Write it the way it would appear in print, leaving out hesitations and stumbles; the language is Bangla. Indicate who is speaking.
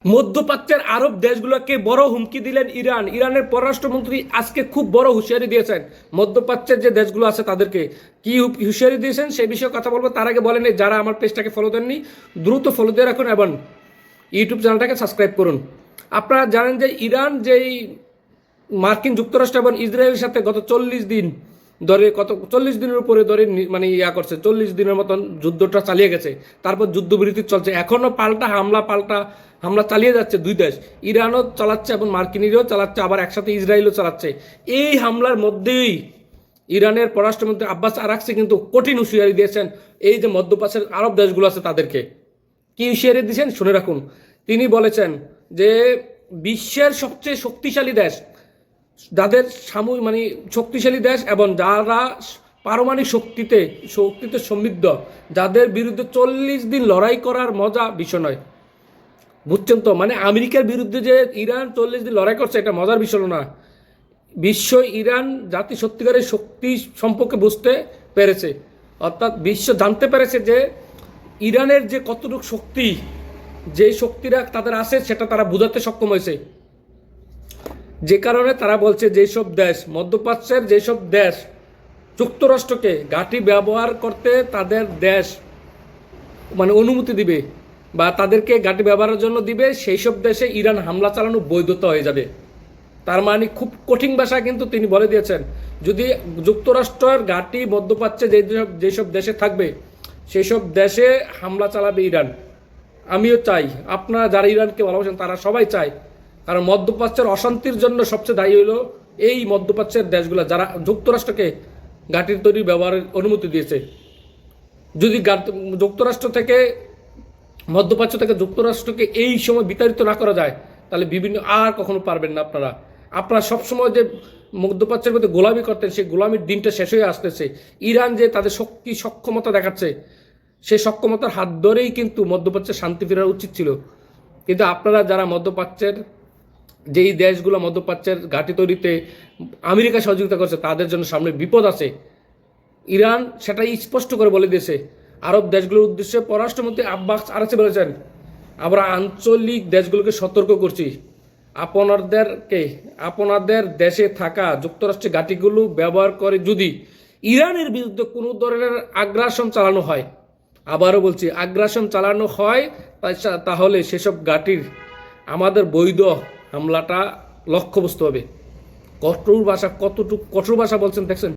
Speaker 1: মধ্যপ্রাচ্যের আরব দেশগুলোকে বড় হুমকি দিলেন ইরান। ইরানের পররাষ্ট্রমন্ত্রী আজকে খুব বড় হুঁশিয়ারি দিয়েছেন মধ্যপ্রাচ্যের যে দেশগুলো আছে তাদেরকে। কি হুঁশিয়ারি দিয়েছেন সেই বিষয়ে কথা বলবো। তার আগে বলেন, যারা আমার পেজটাকে ফলো দেননি দ্রুত ফলো দিয়ে রাখুন এবং ইউটিউব চ্যানেলটাকে সাবস্ক্রাইব করুন। আপনারা জানেন যে ইরান যেই মার্কিন যুক্তরাষ্ট্র এবং ইসরায়েলের সাথে গত 40 দিন ধরে 40 দিনের উপরে ধরে মানে করছে, 40 দিনের মতন যুদ্ধটা চালিয়ে গেছে। তারপর যুদ্ধবিরতি চলছে, এখনও পাল্টা হামলা চালিয়ে যাচ্ছে দুই দেশ। ইরানও চালাচ্ছে এবং মার্কিনিরাও চালাচ্ছে, আবার একসাথে ইসরায়েলও চালাচ্ছে। এই হামলার মধ্যেই ইরানের পররাষ্ট্রমন্ত্রী আব্বাস আরাকচি কিন্তু কঠিন হুঁশিয়ারি দিয়েছেন এই যে মধ্যপ্রাচ্যের আরব দেশগুলো আছে তাদেরকে। কি হুঁশিয়ারি দিয়েছেন শুনে রাখুন। তিনি বলেছেন যে বিশ্বের সবচেয়ে শক্তিশালী দেশ, যাদের মানে শক্তিশালী দেশ এবং যারা পারমাণবিক শক্তিতে সমৃদ্ধ, যাদের বিরুদ্ধে 40 দিন লড়াই করার মজা বিষয় নয়। বুঝছেন তো? মানে আমেরিকার বিরুদ্ধে যে ইরান 40 দিন লড়াই করছে, এটা মজার বিষয় না। বিশ্ব ইরান জাতি সত্যিকারের শক্তি সম্পর্কে বুঝতে পেরেছে, অর্থাৎ বিশ্ব জানতে পেরেছে যে ইরানের যে কতটুকু শক্তি, যে শক্তিরা তাদের আছে সেটা তারা বোঝাতে সক্ষম হয়েছে। যে কারণে তারা বলছে যেসব দেশ মধ্যপ্রাচ্যের যেসব দেশ যুক্তরাষ্ট্রকে ঘাঁটি ব্যবহার করতে তাদের দেশ মানে অনুমতি দিবে বা তাদেরকে ঘাঁটি ব্যবহারের জন্য দিবে, সেই সব দেশে ইরান হামলা চালানো বৈধতা হয়ে যাবে। তার মানে খুব কঠিন ভাষায় কিন্তু তিনি বলে দিয়েছেন, যদি যুক্তরাষ্ট্রের ঘাঁটি মধ্যপ্রাচ্যে যেসব দেশে থাকবে সেই সব দেশে হামলা চালাবে ইরান। আমিও চাই, আপনারা যারা ইরানকে ভালোবাসেন তারা সবাই চায়, কারণ মধ্যপ্রাচ্যের অশান্তির জন্য সবচেয়ে দায়ী হলো এই মধ্যপ্রাচ্যের দেশগুলো, যারা যুক্তরাষ্ট্রকে ঘাঁটির তৈরি ব্যবহারের অনুমতি দিয়েছে। যদি মধ্যপ্রাচ্য থেকে যুক্তরাষ্ট্রকে এই সময় বিতাড়িত না করা যায়, তাহলে আর কখনো পারবেন না। আপনারা সবসময় যে মধ্যপ্রাচ্যের মধ্যে গোলামি করতেন, সেই গোলামির দিনটা শেষ হয়ে আসতেছে। ইরান যে তাদের সক্ষমতা দেখাচ্ছে, সেই সক্ষমতার হাত ধরেই কিন্তু মধ্যপ্রাচ্যে শান্তি ফেরার উচিত ছিল। কিন্তু আপনারা যারা মধ্যপ্রাচ্যের যেই দেশগুলো মধ্যপ্রাচ্যের ঘাঁটি তৈরিতে আমেরিকা সহযোগিতা করছে, তাদের জন্য সামনে বিপদ আছে। ইরান সেটাই স্পষ্ট করে বলে দিয়েছে আরব দেশগুলোর উদ্দেশ্যে। পররাষ্ট্রমন্ত্রী আব্বাস আরাকচি বলেছেন, আমরা আঞ্চলিক দেশগুলোকে সতর্ক করছি, আপনাদের দেশে থাকা যুক্তরাষ্ট্রের ঘাঁটিগুলো ব্যবহার করে যদি ইরানের বিরুদ্ধে কোনো ধরনের আগ্রাসন চালানো হয়, আবারও বলছি আগ্রাসন চালানো হয়, তাহলে সেসব ঘাঁটির আমাদের বৈধ হামলাটা লক্ষ্যবস্তু হবে। কঠোর ভাষা, কতটুকু কঠোর ভাষা বলছেন দেখছেন।